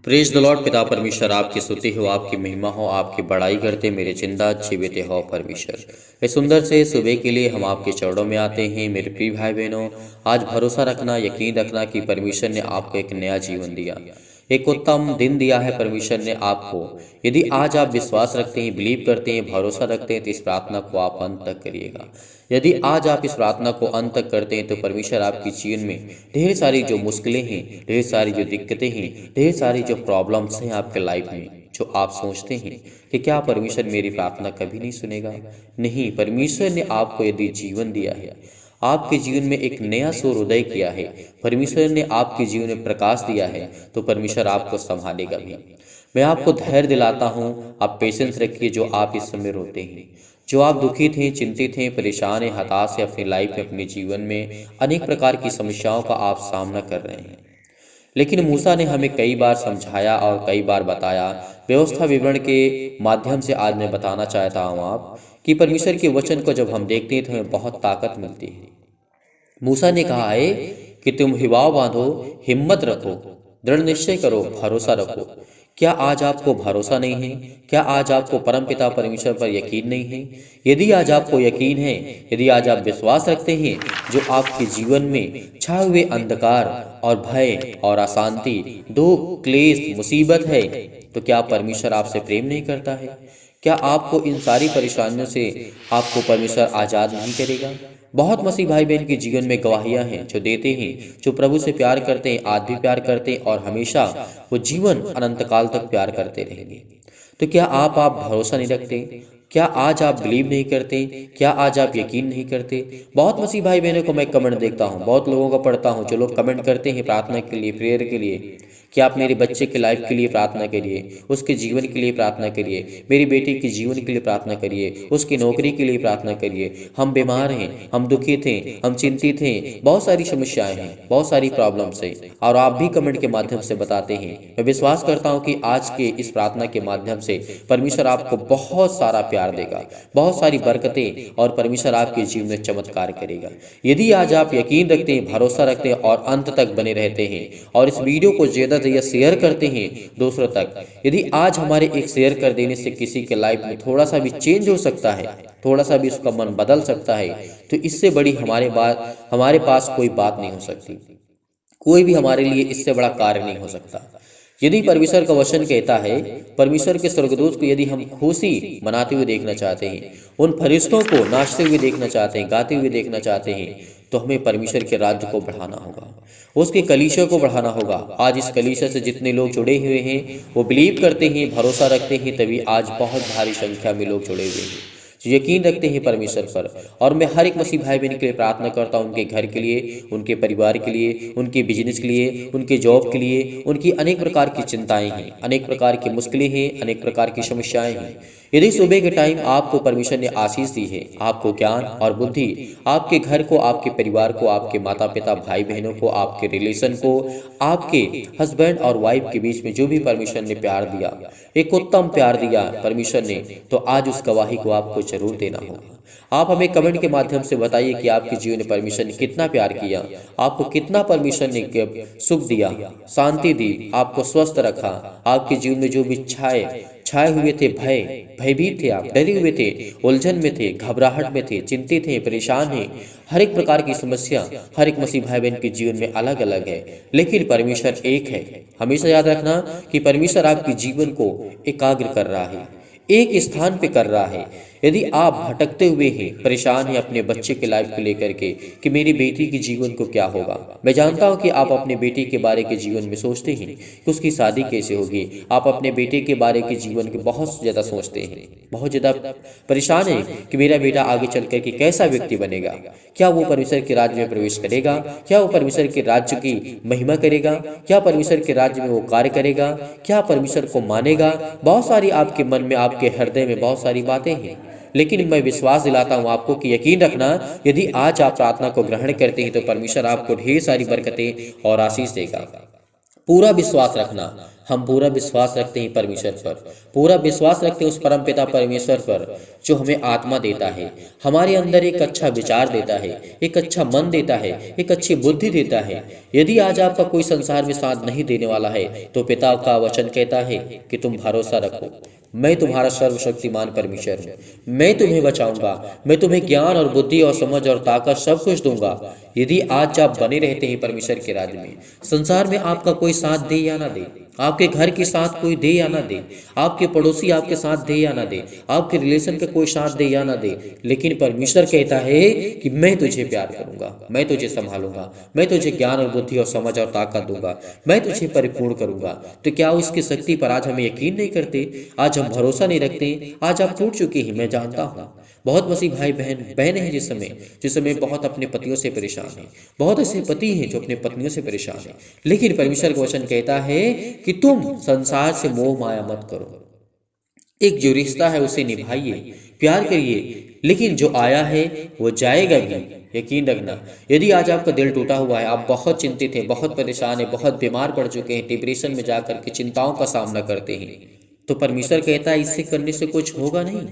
Praise the Lord. पिता परमेश्वर आपकी स्तुति हो, आपकी महिमा हो, आपकी बड़ाई करते मेरे जिंदा जीवित हो परमेश्वर। इस सुंदर से सुबह के लिए हम आपके चरणों में आते हैं मेरे प्रिय भाई बहनों। आज भरोसा रखना, यकीन रखना कि परमेश्वर ने आपको एक नया जीवन दिया, एक उत्तम दिन दिया है परमेश्वर ने आपको। यदि आज आप विश्वास रखते हैं, बिलीव करते हैं, भरोसा रखते हैं तो इस प्रार्थना को आप अंत तक करिएगा। यदि आज आप इस प्रार्थना को अंत तक करते हैं तो परमेश्वर आपके जीवन में ढेर सारी जो मुश्किलें हैं, ढेर सारी जो दिक्कतें हैं, ढेर सारी जो प्रॉब्लम्स हैं आपके लाइफ में, जो आप सोचते हैं कि क्या परमेश्वर मेरी प्रार्थना कभी नहीं सुनेगा, नहीं, परमेश्वर ने आपको यदि जीवन दिया है, आपके जीवन में एक नया सूर्योदय किया है, परमेश्वर ने आपके जीवन में प्रकाश दिया है, तो परमेश्वर आपको संभालेगा भी। मैं आपको धैर्य दिलाता हूँ, आप पेशेंस रखिए। जो आप इस समय रोते हैं, जो आप दुखी थे, चिंतित हैं, परेशान हैं, हताश हैं, अपनी लाइफ में, अपने जीवन में अनेक प्रकार की समस्याओं का आप सामना कर रहे हैं, लेकिन मूसा ने हमें कई बार समझाया और कई बार बताया। व्यवस्था विवरण के माध्यम से आज मैं बताना चाहता हूँ आप कि परमेश्वर के वचन को जब हम देखते हैं तो हमें बहुत ताकत मिलती है। मूसा ने कहा है कि तुम हिवाव बांधो, हिम्मत रखो, दृढ़ निश्चय करो, भरोसा रखो। क्या आज आपको भरोसा नहीं है? क्या आज आपको परमपिता परमेश्वर पर यकीन नहीं है? यदि आज आपको यकीन है, यदि आज आप विश्वास रखते हैं, जो आपके जीवन में छाए हुए अंधकार और भय और अशांति, दुख, क्लेश, मुसीबत है, तो क्या परमेश्वर आपसे प्रेम नहीं करता है? क्या आपको इन सारी परेशानियों से आपको परमेश्वर आज़ाद नहीं करेगा? बहुत मसीह भाई बहन के जीवन में गवाहियां हैं जो देते हैं, जो प्रभु से प्यार करते हैं, आज भी प्यार करते हैं और हमेशा वो जीवन अनंत काल तक प्यार करते रहेंगे। तो क्या आप भरोसा नहीं रखते? क्या आज आप बिलीव नहीं करते? क्या आज आप यकीन नहीं करते? बहुत मसीह भाई बहनों को मैं कमेंट देखता हूँ, बहुत लोगों को पढ़ता हूँ, जो लोग कमेंट करते हैं प्रार्थना के लिए, प्रेयर के लिए, कि आप मेरे बच्चे के लाइफ के लिए प्रार्थना करिए, उसके जीवन के लिए प्रार्थना करिए, मेरी बेटी के जीवन के लिए प्रार्थना करिए, उसकी नौकरी के लिए प्रार्थना करिए। हम बीमार हैं, हम दुखी थे, हम चिंतित हैं, बहुत सारी समस्याएं हैं, बहुत सारी प्रॉब्लम्स हैं, और आप भी कमेंट के माध्यम से बताते हैं। मैं विश्वास करता हूं कि आज के इस प्रार्थना के माध्यम से परमेश्वर आपको बहुत सारा प्यार देगा, बहुत सारी बरकतें, और परमेश्वर आपके जीवन में चमत्कार करेगा। यदि आज आप यकीन रखते हैं, भरोसा रखते हैं और अंत तक बने रहते हैं और इस वीडियो को ज्यादा या शेयर करते हैं दूसरों तक, यदि आज हमारे एक शेयर कर देने से किसी के लाइफ में थोड़ा सा भी चेंज हो सकता है, थोड़ा सा भी उसका मन बदल सकता है, तो इससे बड़ी हमारे पास कोई बात नहीं हो सकती। कोई भी हमारे लिए इससे बड़ा कार्य नहीं हो सकता। यदि परमेश्वर का वचन कहता है, परमेश्वर के स्वर्गदूत को यदि हम खुशी मनाते हुए देखना चाहते हैं, उन फरिश्तों को नाचते हुए देखना चाहते हैं, गाते हुए देखना चाहते हैं, तो हमें परमेश्वर के राज्य को बढ़ाना होगा, उसके कलीसिया को बढ़ाना होगा। आज इस कलीसिया से जितने लोग जुड़े हुए हैं, वो बिलीव करते हैं, भरोसा रखते हैं, तभी आज बहुत भारी संख्या में लोग जुड़े हुए हैं जो यकीन रखते हैं परमेश्वर पर। और मैं हर एक मसीह भाई बहन के लिए प्रार्थना करता हूं, उनके घर के लिए, उनके परिवार के लिए, उनके बिजनेस के लिए, उनके जॉब के लिए। उनकी अनेक प्रकार की चिंताएं हैं, अनेक प्रकार की मुश्किलें हैं, अनेक प्रकार की समस्याएं हैं। यदि सुबह के टाइम आपको परमेश्वर ने आशीष दी है, आपको ज्ञान और बुद्धि, आपके घर को, आपके परिवार को, आपके माता पिता, भाई बहनों को, आपके रिलेशन को, आपके हस्बैंड और वाइफ के बीच में जो भी परमेश्वर ने प्यार दिया, एक उत्तम प्यार दिया परमेश्वर ने, तो आज उस गवाही को आपको जरूर देना होगा। आप हमें कमेंट के माध्यम से बताइए कि आपके जीवन में परमेश्वर ने कितना प्यार किया, आपको कितना परमेश्वर ने सुख दिया, शांति दी, आपको स्वस्थ रखा। आपके जीवन में जो भी छाए हुए थे, भयभीत थे, आप डरे हुए थे, उलझन में थे, घबराहट में थे, चिंतित थे, परेशान हैं, हर एक प्रकार की समस्या हर एक मसीह भाई बहन के जीवन में अलग अलग है, लेकिन परमेश्वर एक है। हमेशा याद रखना कि परमेश्वर आपके जीवन को एकाग्र कर रहा है, एक स्थान पे कर रहा है। यदि आप भटकते हुए हैं, परेशान हैं अपने बच्चे के लाइफ को लेकर के कि मेरी बेटी के जीवन को क्या होगा, मैं जानता हूं कि आप अपने बेटी के बारे के जीवन में सोचते हैं कि उसकी शादी कैसे होगी, आप अपने बेटे के बारे के जीवन के बहुत ज़्यादा सोचते हैं, बहुत ज़्यादा परेशान हैं कि मेरा बेटा आगे चल कर के कैसा व्यक्ति बनेगा, क्या वो परमेश्वर के राज्य में प्रवेश करेगा, क्या वो परमेश्वर के राज्य की महिमा करेगा, क्या परमेश्वर के राज्य में वो कार्य करेगा, क्या परमेश्वर को मानेगा। बहुत सारी आपके मन में, आपके हृदय में बहुत सारी बातें हैं, लेकिन मैं विश्वास दिलाता हूं आपको कि यकीन रखना, यदि आज आप प्रार्थना को ग्रहण करते हैं तो परमेश्वर आपको ढेर सारी बरकतें और आशीष देगा। पूरा विश्वास रखना, हम पूरा विश्वास रखते हैं परमेश्वर पर, पूरा विश्वास रखते हैं उस परम पिता परमेश्वर पर जो हमें आत्मा देता है, हमारे अंदर एक अच्छा विचार देता है, एक अच्छा मन देता है, एक अच्छी बुद्धि देता है। यदि आज आपका कोई संसार में साथ नहीं देने वाला है तो पिता का वचन कहता है कि तुम भरोसा रखो, मैं तुम्हारा सर्वशक्तिमान परमेश्वर हूँ, मैं तुम्हें बचाऊंगा, मैं तुम्हें ज्ञान और बुद्धि और समझ और ताकत सब कुछ दूंगा। यदि आज आप बने रहते हैं परमेश्वर के राज्य में, संसार में आपका कोई साथ दे या ना दे, आपके घर के साथ कोई दे या ना दे, आपके पड़ोसी आपके साथ दे या ना दे, आपके रिलेशन का कोई साथ दे या ना दे, लेकिन परमेश्वर कहता है कि मैं तुझे प्यार करूंगा, मैं तुझे संभालूंगा, मैं तुझे ज्ञान और बुद्धि और समझ और ताकत दूंगा, मैं तुझे परिपूर्ण करूंगा। तो क्या उसकी शक्ति पर आज हम यकीन नहीं करते? आज हम भरोसा नहीं रखते? आज आप टूट चुके हैं, मैं जानता हूँ। बहुत मसीह भाई बहनें हैं जिस समय बहुत अपने पतियों से परेशान हैं, बहुत ऐसे पति हैं जो अपने पत्नियों से परेशान हैं, लेकिन परमेश्वर का वचन कहता है कि तुम संसार से मोह माया मत करो, एक जो रिश्ता है उसे निभाइए, प्यार करिए, लेकिन जो आया है वो जाएगा भी, यकीन रखना। यदि आज आपका दिल टूटा हुआ है, आप बहुत चिंतित हैं, बहुत परेशान हैं, बहुत बीमार पड़ चुके हैं, डिप्रेशन में जाकर के चिंताओं का सामना करते हैं, तो परमेश्वर कहता है इससे करने से कुछ होगा नहीं।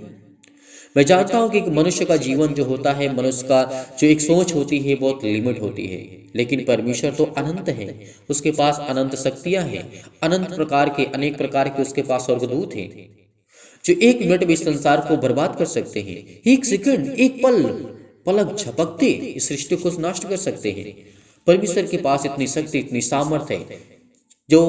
मैं जानता हूं कि मनुष्य का जीवन जो होता है, मनुष्य का जो एक सोच होती है बहुत लिमिट होती है, लेकिन परमेश्वर तो अनंत है, उसके पास अनंत शक्तियां हैं, अनंत प्रकार के अनेक प्रकार के उसके पास स्वर्गदूत हैं जो एक मिनट में इस संसार को बर्बाद कर सकते हैं, एक सेकंड, एक पलक झपकते इस सृष्टि को नष्ट कर सकते हैं। परमेश्वर के पास इतनी शक्ति, इतनी सामर्थ्य है जो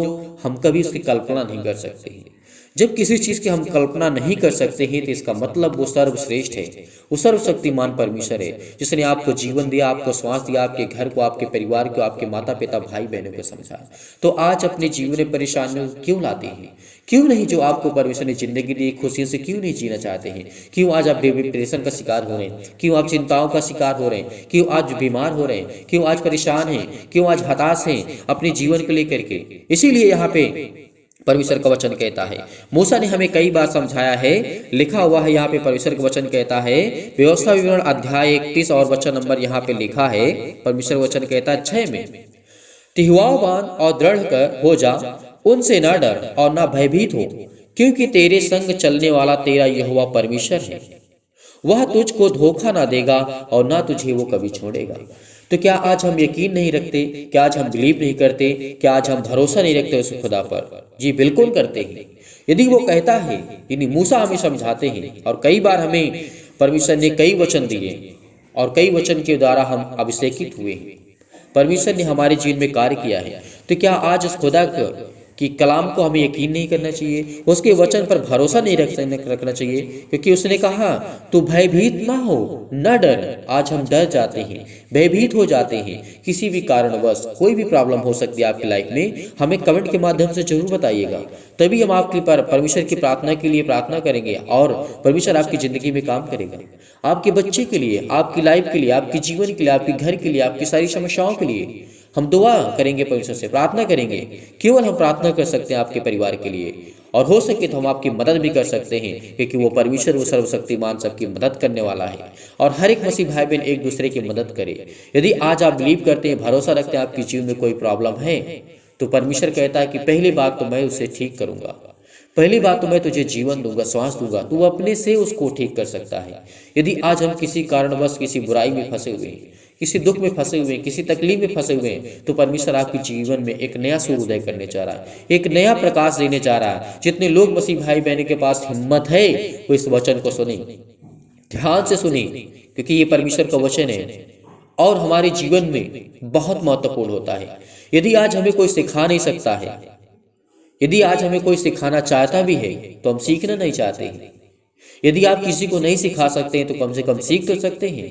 हम कभी उसकी कल्पना नहीं कर सकते हैं। जब किसी चीज की हम कल्पना नहीं कर सकते हैं तो इसका मतलब वो सर्वश्रेष्ठ है, वो सर्वशक्तिमान परमेश्वर है जिसने आपको जीवन दिया, आपको श्वास दिया, आपके घर को, आपके परिवार को, आपके माता पिता भाई बहनों को समझा। तो आज अपने जीवन में परेशानियों क्यों लाते हैं? क्यों नहीं जो आपको परमेश्वर ने जिंदगी दी खुशियों से क्यों नहीं जीना चाहते हैं? क्यों आज आप डिप्रेशन का शिकार हो रहे हैं? क्यों आप चिंताओं का शिकार हो रहे हैं? क्यों आज बीमार हो रहे हैं? क्यों आज परेशान हैं? क्यों आज हताश हैं अपने जीवन को लेकर के? इसीलिए यहाँ पे परमेश्वर का वचन कहता है, मूसा ने हमें कई बार समझाया है, लिखा हुआ है यहाँ पे परमेश्वर का वचन कहता है, व्यवस्था विवरण अध्याय 31 और वचन नंबर यहाँ पे लिखा है, परमेश्वर वचन कहता है 6 में, तिहवावान और दृढ़ कर हो जा, उनसे न डर और न भयभीत हो, क्योंकि तेरे संग चलने वाला तेरा यहोवा परमेश्वर है, वह तुझको धोखा ना देगा और ना तुझे वो कभी छोड़ेगा। तो क्या आज हम यकीन नहीं रखते? क्या आज हम बिलीव नहीं करते? क्या आज हम भरोसा नहीं रखते उस खुदा पर? जी बिल्कुल करते हैं। यदि वो कहता है, यानी मूसा हमें समझाते हैं और कई बार हमें परमेश्वर ने कई वचन दिए और कई वचन के द्वारा हम अभिषेकित हुए हैं, परमेश्वर ने हमारे जीवन में कार्य किया है। तो क्या आज उस खुदा कि कलाम को हमें यकीन नहीं करना चाहिए, उसके वचन पर भरोसा नहीं रखना चाहिए? क्योंकि उसने कहा तू भयभीत ना हो, न डर। आज हम डर जाते हैं, भयभीत हो जाते हैं, किसी भी कारणवश कोई भी प्रॉब्लम हो सकती है आपकी लाइफ में, हमें कमेंट के माध्यम से जरूर बताइएगा, तभी हम आपकी परमेश्वर की प्रार्थना के लिए प्रार्थना करेंगे और परमेश्वर आपकी जिंदगी में काम करेगा, आपके बच्चे के लिए, आपकी लाइफ के लिए, आपके जीवन के लिए, आपके घर के लिए, आपकी सारी समस्याओं के लिए हम दुआ करेंगे, परमेश्वर से प्रार्थना करेंगे। केवल हम प्रार्थना कर सकते हैं आपके परिवार के लिए, और हो सके तो हम आपकी मदद भी कर सकते हैं, क्योंकि वो परमेश्वर वो सर्वशक्तिमान सबकी मदद करने वाला है। और हर एक मसीह भाई बहन एक दूसरे की मदद करे। यदि आज आप बिलीव करते हैं, भरोसा रखते हैं आपके जीवन में कोई प्रॉब्लम है, तो परमेश्वर कहता है कि पहली बात तो मैं उसे ठीक करूंगा, पहली बात तो मैं तुझे जीवन दूंगा, श्वास दूंगा, तू अपने से उसको ठीक कर सकता है। यदि आज हम किसी कारणवश किसी बुराई में फंसे हुए हैं, किसी दुख में फंसे हुए हैं, किसी तकलीफ में फंसे हुए हैं, तो परमेश्वर आपके जीवन में एक नया सूर्योदय करने जा रहा है, एक नया प्रकाश देने जा रहा है। जितने लोग मसीह भाई बहन के पास हिम्मत है वो इस वचन को सुने, ध्यान से सुने, क्योंकि ये परमेश्वर का वचन है और हमारे जीवन में बहुत महत्वपूर्ण होता है। यदि आज हमें कोई सिखा नहीं सकता है, यदि आज हमें कोई सिखाना चाहता भी है, तो हम सीखना नहीं चाहते हैं। यदि आप किसी को नहीं सिखा सकते हैं, तो कम से कम सीख तो सकते हैं।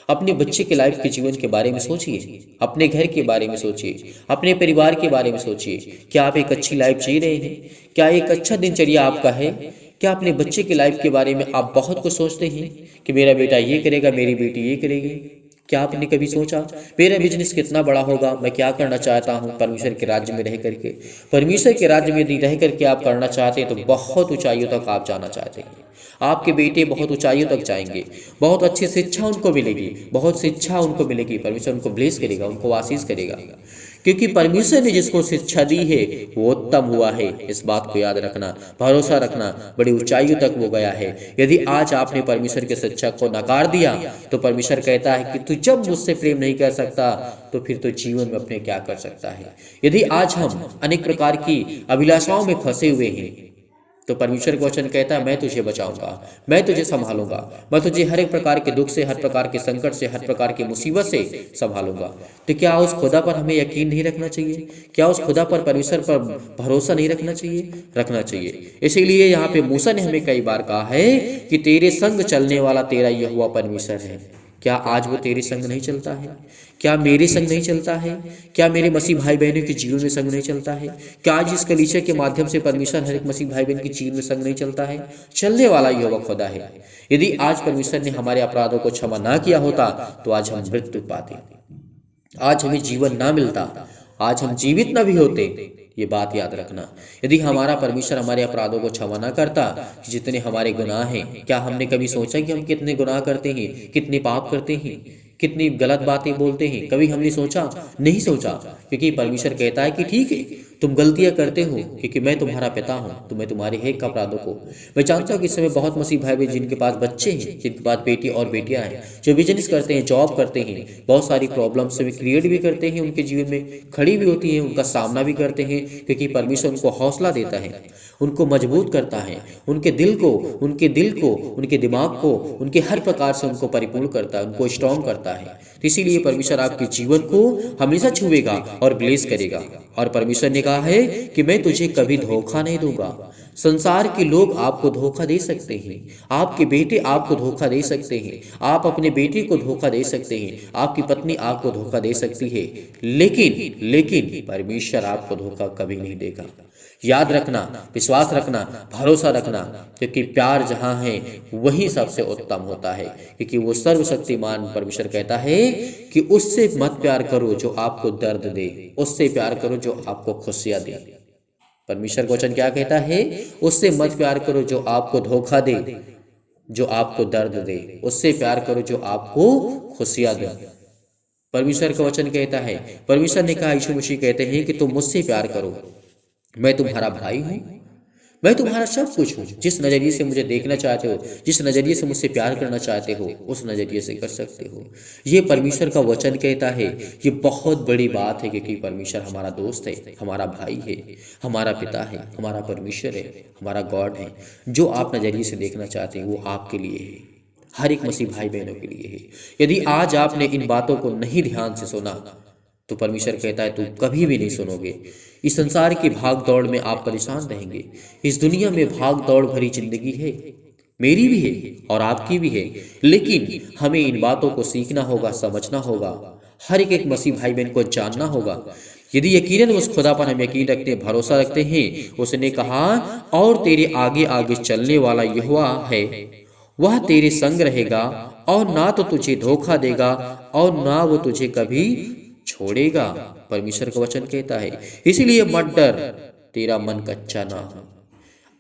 अपने बच्चे के लाइफ के जीवन के बारे में सोचिए, अपने घर के बारे में सोचिए, अपने परिवार के बारे में सोचिए। क्या आप एक अच्छी लाइफ जी रहे हैं? क्या एक अच्छा दिनचर्या आपका है? क्या अपने बच्चे की लाइफ के बारे में आप बहुत कुछ सोचते हैं कि मेरा बेटा ये करेगा, मेरी बेटी ये करेगी? क्या आपने कभी सोचा मेरा बिजनेस कितना बड़ा होगा, मैं क्या करना चाहता हूँ परमेश्वर के राज्य में रह करके? परमेश्वर के राज्य में यदि रह करके आप करना चाहते हैं तो बहुत ऊंचाइयों तक आप जाना चाहते हैं। आपके बेटे बहुत ऊंचाइयों तक जाएंगे, बहुत अच्छी शिक्षा उनको मिलेगी, बहुत शिक्षा उनको मिलेगी, परमेश्वर उनको ब्लेस करेगा, उनको आशीष करेगा। क्योंकि परमेश्वर ने जिसको शिक्षा दी है वो उत्तम हुआ है। इस बात को याद रखना, भरोसा रखना, बड़ी ऊंचाइयों तक वो गया है। यदि आज आपने परमेश्वर की शिक्षा को नकार दिया तो परमेश्वर कहता है कि तू जब मुझसे प्रेम नहीं कर सकता तो फिर तो जीवन में अपने क्या कर सकता है। यदि आज हम अनेक प्रकार की अभिलाषाओं में फंसे हुए हैं तो परमेश्वर का वचन कहता है मैं तुझे बचाऊंगा, मैं तुझे संभालूंगा, मैं तुझे हर एक प्रकार के दुख से, हर प्रकार के संकट से, हर प्रकार की मुसीबत से संभालूंगा। तो क्या उस खुदा पर हमें यकीन नहीं रखना चाहिए? क्या उस खुदा पर, परमेश्वर पर भरोसा नहीं रखना चाहिए? रखना चाहिए। इसीलिए यहाँ पे मूसा ने हमें कई बार कहा है कि तेरे संग चलने वाला तेरा यहोवा परमेश्वर है। क्या आज वो तेरे संग नहीं चलता है? क्या मेरे संग नहीं चलता है? क्या मेरे मसीह भाई बहनों के जीवन में संग नहीं चलता है? क्या आज इस कलीसिया के माध्यम से परमेश्वर हर एक मसीह भाई बहन के जीवन में संग नहीं चलता है? चलने वाला यहोवा खुदा है। यदि आज परमेश्वर ने हमारे अपराधों को क्षमा ना किया होता तो आज हम मृत्यु पाते, आज हमें जीवन ना मिलता, आज हम जीवित ना भी होते। ये बात याद रखना। यदि हमारा परमेश्वर हमारे अपराधों को क्षमा ना करता, कि जितने हमारे गुनाह हैं, क्या हमने कभी सोचा कि हम कितने गुनाह करते हैं, कितने पाप करते हैं, कितनी गलत बातें बोलते हैं? कभी हमने सोचा? नहीं सोचा। क्योंकि परमेश्वर कहता है कि ठीक है तुम गलतियां करते हो क्योंकि मैं तुम्हारा पिता हूं, तो मैं तुम्हारे हर एक अपराधों को, मैं जानता हूं कि इस समय बहुत मसीह भाई बहन जिनके पास बच्चे हैं, जिनके पास बेटी और बेटियां हैं, जो बिजनेस करते हैं, जॉब करते हैं, बहुत सारी प्रॉब्लम्स भी क्रिएट भी करते हैं, उनके जीवन में खड़ी भी होती है, उनका सामना भी करते हैं, क्योंकि परमेश्वर उनको हौसला देता है, उनको मजबूत करता है, उनके दिल को, उनके दिमाग को, उनके हर प्रकार से उनको परिपूर्ण करता है, उनको स्ट्रॉन्ग करता है। तो इसीलिए परमेश्वर आपके जीवन को हमेशा छुएगा और ब्लेस करेगा। और परमेश्वर ने कहा है कि मैं तुझे कभी धोखा नहीं दूंगा। संसार के लोग आपको धोखा दे सकते हैं, आपके बेटे आपको धोखा दे सकते हैं, आप अपने बेटे को धोखा दे सकते हैं, आपकी पत्नी आपको धोखा दे सकती है, लेकिन परमेश्वर आपको धोखा कभी नहीं देगा। याद रखना, विश्वास रखना, भरोसा रखना, क्योंकि प्यार जहां है वही सबसे उत्तम होता है। क्योंकि वो सर्वशक्तिमान परमेश्वर कहता है कि उससे मत प्यार करो जो आपको दर्द दे, उससे प्यार करो जो आपको खुशियां दे। परमेश्वर का वचन क्या कहता है? उससे मत प्यार करो जो आपको धोखा दे, जो आपको दर्द दे, उससे प्यार करो जो आपको खुशियां दे। परमेश्वर का वचन कहता है, परमेश्वर ने कहा, यीशु मसीह कहते हैं कि तुम मुझसे प्यार करो, मैं तुम्हारा भाई हूं, मैं तुम्हारा सब कुछ हूं। जिस नजरिए से मुझे देखना चाहते हो, जिस नजरिए से मुझसे प्यार करना चाहते हो, उस नजरिए से कर सकते हो। ये परमेश्वर का वचन कहता है। ये बहुत बड़ी बात है क्योंकि परमेश्वर हमारा दोस्त है, हमारा भाई है, हमारा पिता है, हमारा परमेश्वर है, हमारा गॉड है। जो आप नजरिए से देखना चाहते हैं वो आपके लिए है, हर एक मसीह भाई बहनों के लिए है। यदि आज आपने इन बातों को नहीं ध्यान से सुना तो परमेश्वर कहता है तुम कभी भी नहीं सुनोगे। इस संसार की भाग दौड़ में आप परेशान रहेंगे। इस दुनिया में भाग दौड़ भरी जिंदगी है, मेरी भी है और आपकी भी है, लेकिन हमें इन बातों को सीखना होगा, समझना होगा, हर एक मसीह भाई बहन को जानना होगा। यदि यकीनन उस खुदा पर हम यकीन रखते हैं, भरोसा रखते हैं, उसने कहा और तेरे आगे आगे चलने वाला यहोवा है, वह तेरे संग रहेगा और ना तो तुझे धोखा देगा और ना वो तुझे कभी छोड़ेगा। परमेश्वर का वचन कहता है, इसीलिए मत डर, तेरा मन कच्चा ना हो।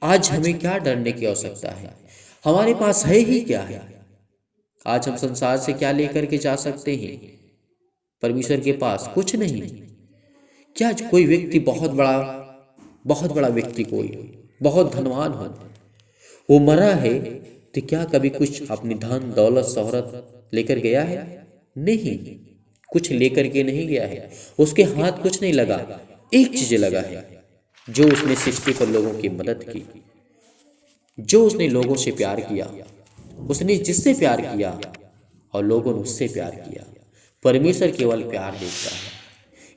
आज हमें क्या डरने की आवश्यकता है? हमारे पास है ही क्या है? आज हम संसार से क्या लेकर के जा सकते हैं? परमेश्वर के पास कुछ नहीं। क्या कोई व्यक्ति बहुत बड़ा व्यक्ति, कोई बहुत धनवान हो, वो मरा है तो क्या कभी कुछ अपनी धन दौलत शोहरत लेकर गया है? नहीं, कुछ लेकर के नहीं गया है। उसके हाथ कुछ नहीं लगा। एक चीज लगा है, जो उसने सृष्टि पर लोगों की मदद की, जो उसने लोगों से प्यार किया, उसने जिससे प्यार किया और लोगों ने उससे प्यार किया। परमेश्वर केवल प्यार देखता है।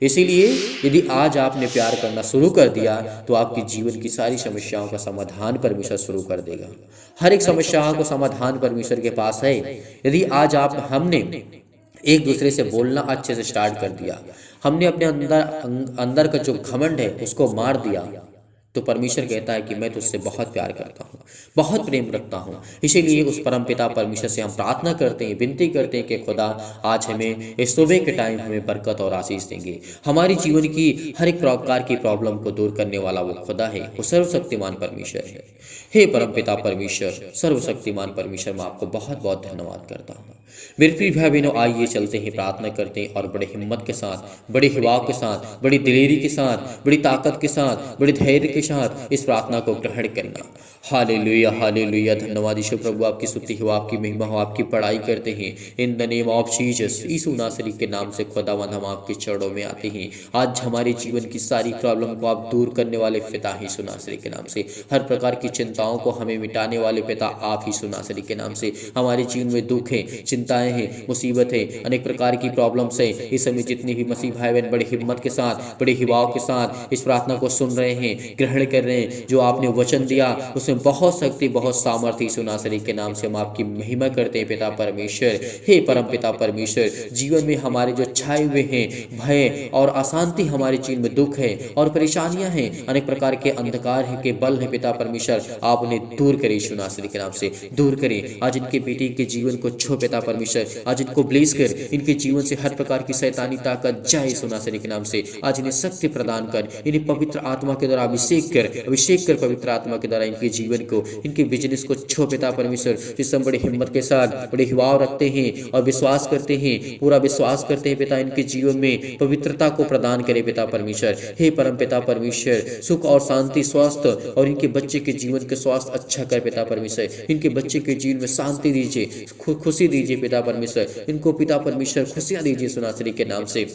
इसीलिए यदि आज आपने प्यार करना शुरू कर दिया तो आपके जीवन की सारी समस्याओं का समाधान परमेश्वर शुरू कर देगा। हर एक समस्याओं का समाधान परमेश्वर के पास है। यदि आज हमने एक दूसरे से बोलना अच्छे से स्टार्ट कर दिया, हमने अपने अंदर का जो घमंड है उसको मार दिया, तो परमेश्वर कहता है कि मैं तुझसे बहुत प्यार करता हूँ, बहुत प्रेम रखता हूँ। इसीलिए उस परमपिता परमेश्वर से हम प्रार्थना करते हैं, विनती करते हैं कि खुदा आज हमें इस सुबह के टाइम हमें बरकत और आशीष देंगे। हमारी जीवन की हर एक प्रकार की प्रॉब्लम को दूर करने वाला वो खुदा है, वो सर्वशक्तिमान परमेश्वर है। हे परमपिता परमेश्वर, सर्वशक्तिमान परमेश्वर, मैं आपको बहुत बहुत धन्यवाद करता हूँ। मेरे प्रिय भाई बहनों, आइए चलते हैं, प्रार्थना करते हैं और बड़े हिम्मत के साथ, बड़े हिवाव के साथ, बड़ी दिलेरी के साथ, बड़ी ताकत के साथ, बड़े धैर्य के साथ इस प्रार्थना को ग्रहण करना। Hallelujah, hallelujah. धन्यवाद यीशु प्रभु, आपकी स्तुति हो, आपकी महिमा हो, आपकी पढ़ाई करते हैं in the name of Jesus. यीशु नासरी के नाम से खुदावंद हम आपके चरणों में आते हैं। आज हमारे जीवन की सारी प्रॉब्लम को आप दूर करने वाले पिता यीशु नासरी के नाम से, हर प्रकार की चिंताओं को हमें मिटाने वाले पिता आप यीशु नासरी के नाम से। हमारे जीवन में दुख है, चिंताएं हैं, मुसीबत है, अनेक प्रकार की प्रॉब्लम्स है। इस समय जितनी भी मसीह भाई बहन बड़े हिम्मत के साथ, बड़े हिवाव के साथ इस प्रार्थना को सुन रहे हैं, ग्रहण कर रहे हैं, जो आपने वचन दिया उसमें बहुत शक्ति, बहुत सामर्थ्य यीशु नासरी के नाम से हम आपकी महिमा करते हैं पिता परमेश्वर। हे परम पिता परमेश्वर, जीवन में हमारे जो छाए हुए हैं भय और अशांति, हमारे जीवन में दुख है और परेशानियां हैं, अनेक प्रकार के अंधकार है के बल है पिता परमेश्वर, आप उन्हें दूर करें यीशु नासरी के नाम से, दूर करें। आज इनके बेटी के जीवन को छो पिता परमेश्वर, आज इनको ब्लेस कर, इनके जीवन से हर प्रकार की शैतानी ताकत जाए यीशु नासरी के नाम से। आज इन्हें शक्ति प्रदान कर, इन्हें पवित्र आत्मा के द्वारा अभिषेक कर पवित्र आत्मा के द्वारा इनके जीवन को, इनके बिजनेस को छो पिता परमेश्वर। जिस हम बड़ी हिम्मत के साथ, बड़े हिवाव रखते हैं और विश्वास करते हैं, पूरा विश्वास करते हैं पिता, इनके जीवन में पवित्रता को प्रदान करे पिता परमेश्वर। हे परम पिता परमेश्वर, सुख और शांति, स्वास्थ्य और इनके बच्चे के जीवन के स्वास्थ्य अच्छा कर पिता परमेश्वर। इनके बच्चे के जीवन में शांति दीजिए, खुशी दीजिए पिता परमेश्वर। इनको पिता परमेश्वर खुशियां दीजिए सुनासरी के नाम से।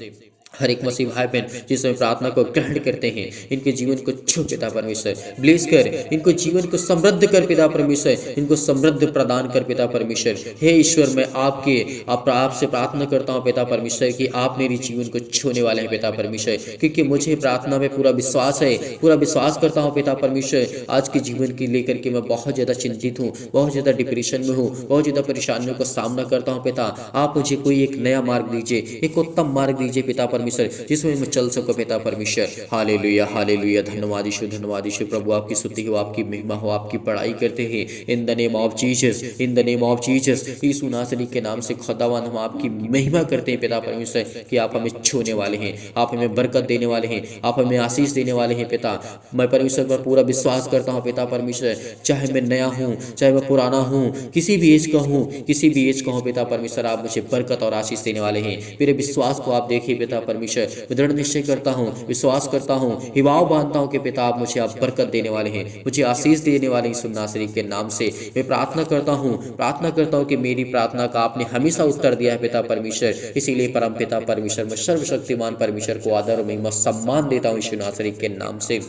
हर एक मसीह भाई बहन जिस समय प्रार्थना को ग्रहण करते हैं, इनके जीवन को छू पिता परमेश्वर, ब्लेस कर, इनको जीवन को समृद्ध कर पिता परमेश्वर, इनको समृद्ध प्रदान कर पिता परमेश्वर। हे ईश्वर, मैं आपसे प्रार्थना करता हूँ पिता परमेश्वर कि आप मेरे जीवन को छूने वाले हैं पिता परमेश्वर, क्योंकि मुझे प्रार्थना में पूरा विश्वास है, पूरा विश्वास करता हूँ पिता परमेश्वर। आज के जीवन की लेकर के मैं बहुत ज़्यादा चिंतित हूँ, बहुत ज़्यादा डिप्रेशन में हूँ, बहुत ज़्यादा परेशानियों का सामना करता हूँ पिता। आप मुझे कोई एक नया मार्ग दीजिए, एक उत्तम मार्ग दीजिए पिता परमेश्वर, जिसमें मैं चल सकूं पिता परमेश्वर। Hallelujah, hallelujah. धन्यवाद यीशु प्रभु, आपकी स्तुति हो, आपकी महिमा हो, आपकी पढ़ाई करते हैं in the name of Jesus, in the name of Jesus. यीशु नासरी के नाम से खुदावंद हम आपकी महिमा करते हैं पिता परमेश्वर कि आप हमें छूने वाले हैं, आप हमें बरकत देने वाले हैं, आप हमें आशीष देने वाले हैं पिता। मैं परमेश्वर पर पूरा विश्वास करता हूँ पिता परमेश्वर, चाहे मैं नया हूँ, चाहे मैं पुराना हूँ, किसी भी एज का हूँ, किसी भी एज का हूँ पिता परमेश्वर, आप मुझे बरकत और आशीष देने वाले हैं। मेरे विश्वास को आप देखिए पिता परमेश्वर, मैं दृढ़ निश्चय करता हूँ, विश्वास करता हूँ, हिवाव बांधता हूँ कि पिता आप मुझे आप बरकत देने वाले हैं, मुझे आशीष देने वाले हैं। यीशु नासरी के नाम से मैं प्रार्थना करता हूँ कि मेरी प्रार्थना का आपने हमेशा उत्तर दिया है पिता परमेश्वर। इसीलिए परम पिता परमेश्वर, मैं सर्वशक्तिमान परमेश्वर को आदर और महिमा सम्मान देता हूँ यीशु नासरी के नाम से।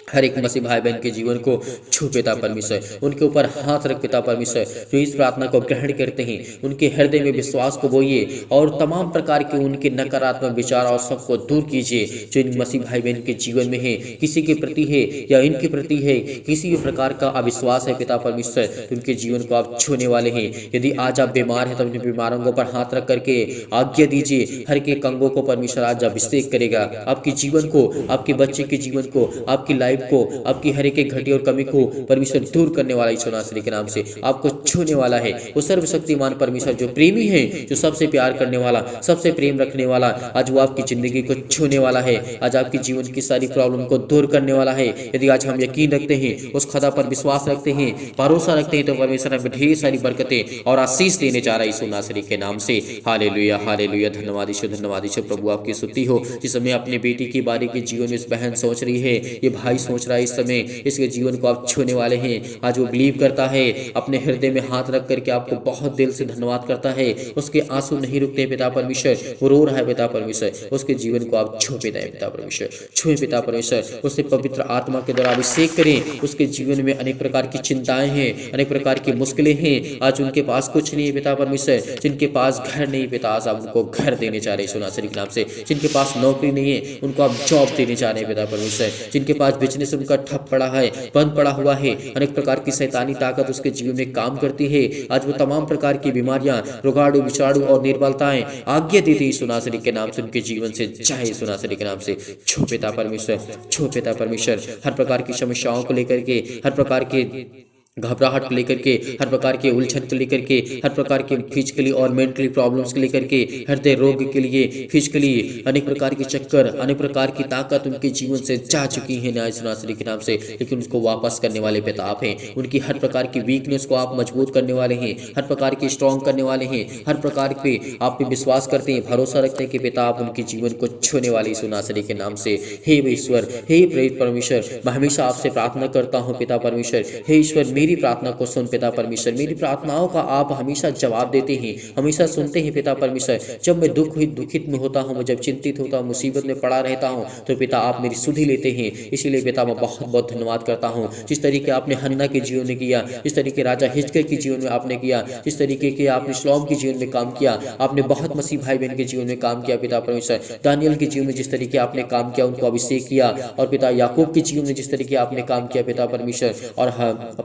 हर एक मसीह भाई बहन के जीवन को छू पिता परमेश्वर, उनके ऊपर हाथ रख पिता परमेश्वर, जो इस प्रार्थना को ग्रहण करते हैं, उनके हृदय में विश्वास को बोइए और तमाम प्रकार के उनके नकारात्मक विचार और सबको दूर कीजिए जो इन मसीह भाई बहन के जीवन में है, किसी के प्रति है या इनके प्रति है, किसी भी प्रकार का अविश्वास है पिता परमेश्वर, तो उनके जीवन को आप छूने वाले हैं। यदि आज आप बीमार हैं तो अपने बीमारों के ऊपर हाथ रख करके आज्ञा दीजिए, हर एक अंगों को परमेश्वर आज अभिषेक करेगा, आपके जीवन को, आपके बच्चे के जीवन को, आपकी लाइफ को, आपकी हर एक घटी और कमी को परमेश्वर दूर करने वाला यीशु नासरी के नाम से आपको छूने वाला है। वो सर्वशक्तिमान परमेश्वर जो प्रेमी है, जो सबसे प्यार करने वाला, सबसे प्रेम रखने वाला, आज वो आपकी जिंदगी को छूने वाला है। आज आपकी जीवन की सारी प्रॉब्लम को दूर करने वाला है। यदि आज हम यकीन रखते हैं, उस खुदा पर विश्वास रखते हैं, भरोसा रखते हैं, तो परमेश्वर हमें ढेर सारी बरकतें और आशीष देने जा रहा है यीशु नासरी के नाम से। Hallelujah, hallelujah. धन्यवाद यीशु प्रभु, आपकी स्तुति हो। जिस समय अपने बेटी की बारी के जीवन में इस बहन सोच रही है, ये भाई सोच रहा है, इस समय इसके जीवन को आप छूने वाले हैं। आज वो बिलीव करता है, अपने हृदय में हाथ रख करके आपको बहुत दिल से धन्यवाद करता है। उसके आंसू नहीं रुकते पिता परमेश्वर, वो रो रहा है पिता परमेश्वर, उसके जीवन को आप छू पिता परमेश्वर, छुए पिता परमेश्वर, उसे पवित्र आत्मा के द्वारा अभिषेक करें। उसके जीवन में अनेक प्रकार की चिंताएं हैं, अनेक प्रकार की मुश्किलें हैं, आज उनके पास कुछ नहीं है पिता परमेश्वर, जिनके पास घर नहीं पिता, आज आप उनको घर देने चाह रहे हैं यीशु नासरी के नाम से। जिनके पास नौकरी नहीं है, उनको आप जॉब देने चाह रहे हैं पिता परमेश्वर। जिनके पास बिजनेस उनका ठप पड़ा है, बंद पड़ा हुआ है, अनेक प्रकार की शैतानी ताकत उसके जीवन में काम करती है, आज वो तमाम प्रकार की बीमारियां, रोगाणु, विषाणु और निर्बलताएं आज्ञा देती यीशु नासरी के नाम से उनके जीवन से जाए यीशु नासरी के नाम से। छो पिता परमेश्वर, छो पिता परमेश्वर, हर प्रकार की समस्याओं को लेकर के, हर प्रकार के घबराहट को लेकर के, हर प्रकार के उलझन को लेकर के, हर प्रकार के फिजिकली और मेंटली प्रॉब्लम्स को लेकर के, हृदय रोग के लिए, फिजिकली अनेक प्रकार के चक्कर, अनेक प्रकार की ताकत उनके जीवन से जा चुकी है न्याय सुनासरी के नाम से, लेकिन उसको वापस करने वाले पिता आप हैं। उनकी हर प्रकार की वीकनेस को आप मजबूत करने वाले हैं, हर प्रकार की स्ट्रॉन्ग करने वाले हैं, हर प्रकार पे आप पे विश्वास करते हैं, भरोसा रखते हैं कि पिता आप उनके जीवन को छूने वाले सुनासरी के नाम से। हे ईश्वर, हे प्रेरित परमेश्वर, मैं हमेशा आपसे प्रार्थना करता हूँ पिता परमेश्वर। हे ईश्वर, मेरी प्रार्थना को सुन पिता परमेश्वर, मेरी प्रार्थनाओं का आप हमेशा जवाब देते हैं, हमेशा सुनते हैं पिता परमेश्वर। जब मैं दुखित में होता हूँ, मैं जब चिंतित होता हूँ, मुसीबत में पड़ा रहता हूँ, तो पिता आप मेरी सुधि लेते हैं। इसीलिए पिता मैं बहुत बहुत धन्यवाद करता हूँ, जिस तरीके आपने हन्ना के जीवन में किया, जिस तरीके राजा हिजकिय्याह के जीवन में आपने किया, जिस तरीके के आपने शलोम के जीवन में काम किया, आपने बहुत मसीह भाई बहन के जीवन में काम किया पिता परमेश्वर। दानियल के जीवन में जिस तरीके आपने काम किया, उनको अभिषेक किया, और पिता याकूब के जीवन में जिस तरीके आपने काम किया पिता परमेश्वर, और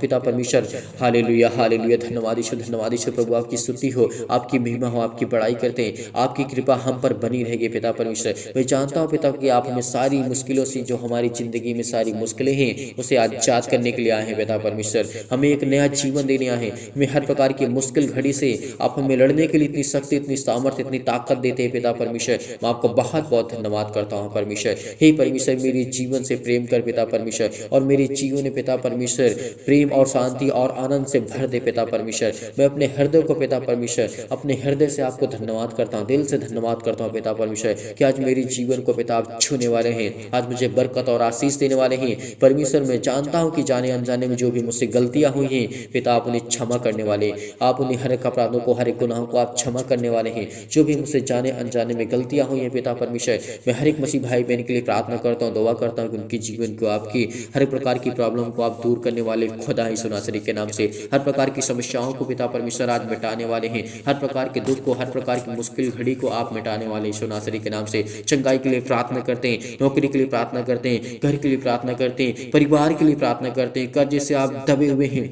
पिता परमेश्वर, हालेलुया हालेलुया, धन्यवाद ईश्वर, धन्यवाद ईश्वर प्रभु, आपकी स्तुति हो, आपकी महिमा हो, आपकी बड़ाई करते हैं, आपकी कृपा हम पर बनी रहेगी पिता परमेश्वर। मैं जानता हूँ पिता कि आप हमें सारी मुश्किलों से, जो हमारी जिंदगी में सारी मुश्किलें हैं, उसे आजाद करने के लिए आए हैं पिता परमेश्वर। हमें एक नया जीवन देने आए हैं, हमें हर प्रकार की मुश्किल घड़ी से आप हमें लड़ने के लिए इतनी शक्ति, इतनी सामर्थ्य, इतनी ताकत देते हैं पिता परमेश्वर। मैं आपको बहुत बहुत धन्यवाद करता हूँ परमेश्वर। हे परमेश्वर, मेरे जीवन से प्रेम कर पिता परमेश्वर, और मेरे जीवन में पिता परमेश्वर प्रेम और शांति और आनंद से भर दे पिता परमेश्वर। मैं अपने हृदय को पिता परमेश्वर, अपने हृदय से आपको धन्यवाद करता हूँ, दिल से धन्यवाद करता हूँ पिता परमेश्वर, कि आज मेरे जीवन को पिता आप छूने वाले हैं, आज मुझे बरकत और आशीष देने वाले हैं परमेश्वर। मैं जानता हूँ कि जाने अनजाने में जो भी मुझसे गलतियां हुई हैं पिता आप उन्हें क्षमा करने वाले, आप उन्हें हर एक अपराधों को, हर एक गुनाहों को आप क्षमा करने वाले हैं। जो भी मुझसे जाने अनजाने में गलतियां हुई हैं पिता परमेश्वर, मैं हर एक मसीह भाई बहन के लिए प्रार्थना करता हूँ, दुआ करता हूँ कि उनके जीवन को, आपकी हर एक प्रकार की प्रॉब्लम को आप दूर करने वाले खुदा यीशु नासरी के नाम से, हर प्रकार की समस्याओं को पिता परमेश्वर आज मिटाने वाले हैं, हर प्रकार के दुख को, हर प्रकार की मुश्किल घड़ी को आप मिटाने वाले यीशु नासरी के नाम से। चंगाई के लिए प्रार्थना करते हैं, नौकरी के लिए प्रार्थना करते हैं, घर के लिए प्रार्थना करते हैं, परिवार के लिए प्रार्थना करते हैं, कर्ज से आप दबे हुए हैं,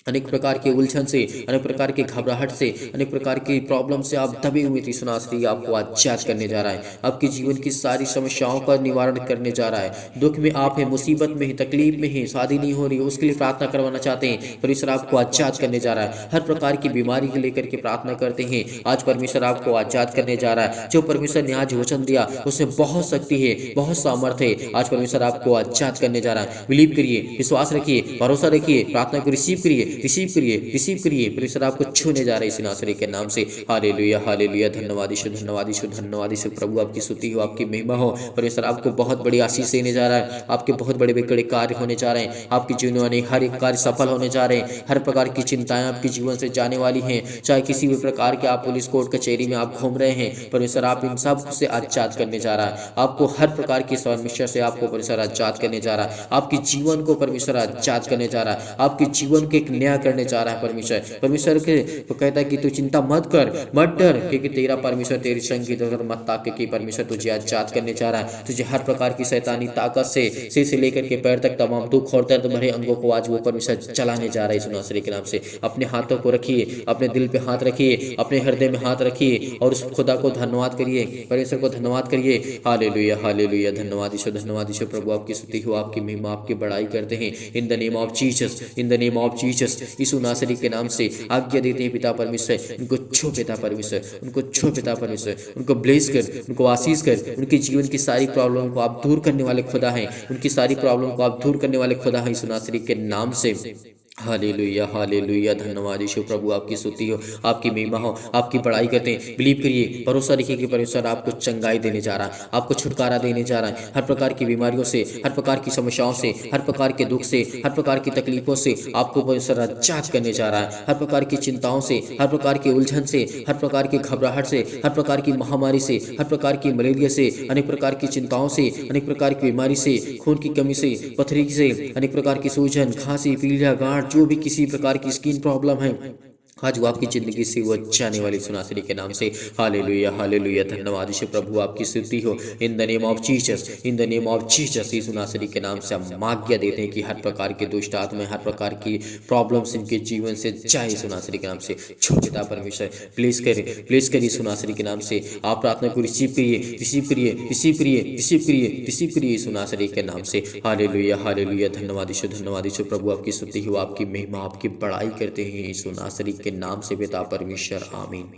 अनेक प्रकार के उलझन से, अनेक प्रकार के घबराहट से, अनेक प्रकार की प्रॉब्लम से आप दबे हुए थे, सुनासरी आपको आजाद करने जा रहा है, आपके जीवन की सारी समस्याओं का निवारण करने जा रहा है। दुख में आप हैं, मुसीबत में हैं, तकलीफ में हैं, शादी नहीं हो रही, उसके लिए प्रार्थना करवाना चाहते हैं, परमेश्वर आपको आजाद करने जा रहा है। हर प्रकार की बीमारी को लेकर के प्रार्थना करते हैं, आज परमेश्वर आपको आजाद करने जा रहा है। जो परमेश्वर ने आज वचन दिया उसमें बहुत शक्ति है, बहुत सामर्थ्य है, आज परमेश्वर आपको आजाद करने जा रहा है। बिलीव करिए, विश्वास रखिए, भरोसा रखिए, प्रार्थना को रिसीव करिए, रिसीव करिए, रिसीव करिए। परमेश्वर आपको छूने जा रहे हैं इस नासरी के नाम से। हालेलुया हालेलुया, धन्यवाद ईश्वर, धन्यवाद ईश्वर, धन्यवाद ईश्वर प्रभु, आपकी स्तुति हो, आपकी महिमा हो। परमेश्वर आपको बहुत बड़ी आशीष देने जा रहा है, आपके बहुत बड़े बड़े कार्य होने जा रहे हैं, आपके जीवन में हर एक कार्य सफल होने जा रहे हैं। हर प्रकार की चिंताएं आपके जीवन से जाने वाली हैं, चाहे किसी भी प्रकार के आप पुलिस कोर्ट कचहरी में आप घूम रहे हैं, परमेश्वर आप इन सब से आजाद करने जा रहा है। आपको हर प्रकार की समस्या से आपको परमेश्वर आजाद करने जा रहा है, आपके जीवन को परमेश्वर आजाद करने जा रहा है, आपके जीवन को एक नया करने जा रहा है। परमेश्वर परमेश्वर के तो कहता है कि तू चिंता मत कर, मत डर, क्योंकि तेरा परमेश्वर तेरी संग की तरफ मत ताक, क्योंकि परमेश्वर तुझे आजाद करने जा रहा है। तुझे हर प्रकार की शैतानी ताकत से सिर से लेकर के पैर तक तमाम दुख और दर्द भरे अंगों को आज वो परमेश्वर चलाने जा रहा है यीशु नासरी के नाम से। अपने हाथों को रखिए, अपने दिल पे हाथ रखिए, अपने हृदय में हाथ रखिए, और उस खुदा को धन्यवाद करिए, परमेश्वर को धन्यवाद करिए। हालेलुया हालेलुया, धन्यवाद ईश्वर, धन्यवाद ईश्वर प्रभु, आपकी स्तुति हो, आपकी महिमा, आपकी बड़ाई करते हैं। In the name of Jesus, in the name of Jesus, यीशु नासरी के नाम से आज्ञा देते हैं पिता परमेश्वर, उनको छो पिता परमेश्वर, उनको छो पिता परमेश्वर, उनको ब्लेस कर, उनको आशीष कर, उनके जीवन की सारी प्रॉब्लम को आप दूर करने वाले खुदा हैं, उनकी सारी प्रॉब्लम को आप दूर करने वाले खुदा हैं यीशु नासरी के नाम से। हालेलुया हालेलुया, धन्यवाद यीशु प्रभु, आपकी स्तुति हो, आपकी महिमा हो, आपकी बड़ाई करते हैं। बिलीव करिए, भरोसा रखिए कि परमेश्वर आपको चंगाई देने जा रहा है, आपको छुटकारा देने जा रहा है, हर प्रकार की बीमारियों से, हर प्रकार की समस्याओं से, हर प्रकार के दुख से, हर प्रकार की तकलीफों से आपको परमेश्वर आजाद करने जा रहा है। हर प्रकार की चिंताओं से, हर प्रकार के उलझन से, हर प्रकार की घबराहट से, हर प्रकार की महामारी से, हर प्रकार की मलेरिया से, अनेक प्रकार की चिंताओं से, अनेक प्रकार की बीमारी से, खून की कमी से, पथरी से, अनेक प्रकार की सूजन, खांसी, पीलिया, गांठ, जो भी किसी प्रकार की स्किन प्रॉब्लम है, आज वो आपकी ज़िंदगी से वो जाने वाली सुनासरी के नाम से। हालेलुया हालेलुया, धन्यवाद यीशु प्रभु, आपकी स्तुति हो। In the name of Jesus, in the name of Jesus, यीशु नासरी के नाम से हम आज्ञा देते हैं कि हर प्रकार की दुष्ट आत्माएं, हर प्रकार की प्रॉब्लम्स इनके जीवन से जाए यीशु नासरी के नाम से। छोटा परमेश्वर प्लीज़ करिए यीशु नासरी के नाम से। आप प्रार्थना को रिसीव करिए, रिसीव करिए, रिसीव करिए, रिसीव करिए, रिसीव करिए यीशु नासरी के नाम से। हालेलुया हालेलुया, धन्यवाद यीशु प्रभु, आपकी स्तुति हो, आपकी महिमा, आपकी बड़ाई करते हैं यीशु नासरी के नाम से पिता परमेश्वर, आमीन।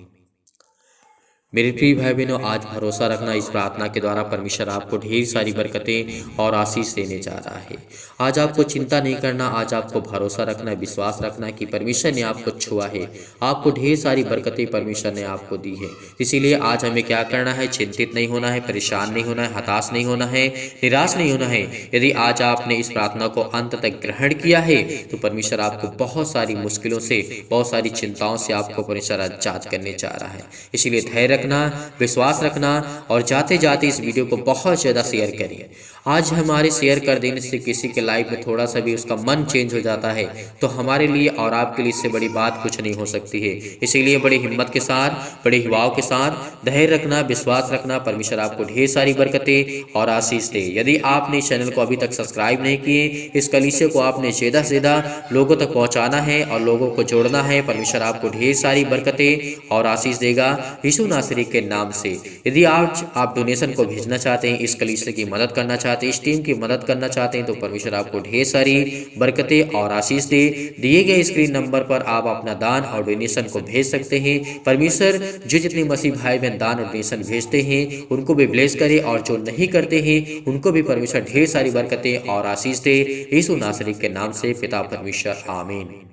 मेरे प्रिय भाई बहनों, आज भरोसा रखना, इस प्रार्थना के द्वारा परमेश्वर आपको ढेर सारी बरकतें और आशीष देने जा रहा है। आज आपको चिंता नहीं करना, आज आपको भरोसा रखना, विश्वास रखना कि परमेश्वर ने आपको छुआ है, आपको ढेर सारी बरकतें परमेश्वर ने आपको दी है। इसीलिए आज हमें क्या करना है? चिंतित नहीं होना है, परेशान नहीं होना है, हताश नहीं होना है, निराश नहीं होना है। यदि आज आपने इस प्रार्थना को अंत तक ग्रहण किया है तो परमेश्वर आपको बहुत सारी मुश्किलों से, बहुत सारी चिंताओं से आपको परमेश्वर आजाद करने जा रहा है। इसीलिए धैर्य रखना, विश्वास रखना और जाते जाते इस वीडियो को बहुत ज़्यादा शेयर करिए। आज हमारे शेयर कर देने से किसी के लाइफ में थोड़ा सा भी उसका मन चेंज हो जाता है तो हमारे लिए और आपके लिए इससे बड़ी बात कुछ नहीं हो सकती है। इसीलिए बड़ी हिम्मत के साथ, बड़े युवाओं के साथ धैर्य रखना, विश्वास रखना, परमेश्वर आपको ढेर सारी बरकतें और आशीष दे। यदि आपने इस चैनल को अभी तक सब्सक्राइब नहीं किए, इस कलीसिया को आपने ज़्यादा से ज़्यादा लोगों तक पहुँचाना है और लोगों को जोड़ना है। परमेश्वर आपको ढेर सारी बरकतें और आशीष देगा यीशु नासरी के नाम से। यदि आज आप डोनेशन को भेजना चाहते हैं, इस कलीसिया की मदद करना चाहते हैं, इस टीम की मदद करना चाहते हैं तो परमेश्वर आपको ढेर सारी बरकतें और आशीष दे। दिए गए स्क्रीन नंबर पर आप अपना दान और डोनेशन को भेज सकते हैं। परमेश्वर जो जितने मसीह भाई बहन दान और डोनेशन भेजते हैं उनको भी ब्लेस करे और जो नहीं करते हैं उनको भी परमेश्वर ढेर सारी बरकतें और आशीष दे। यीशु नासरी के नाम से पिता परमेश्वर, आमीन।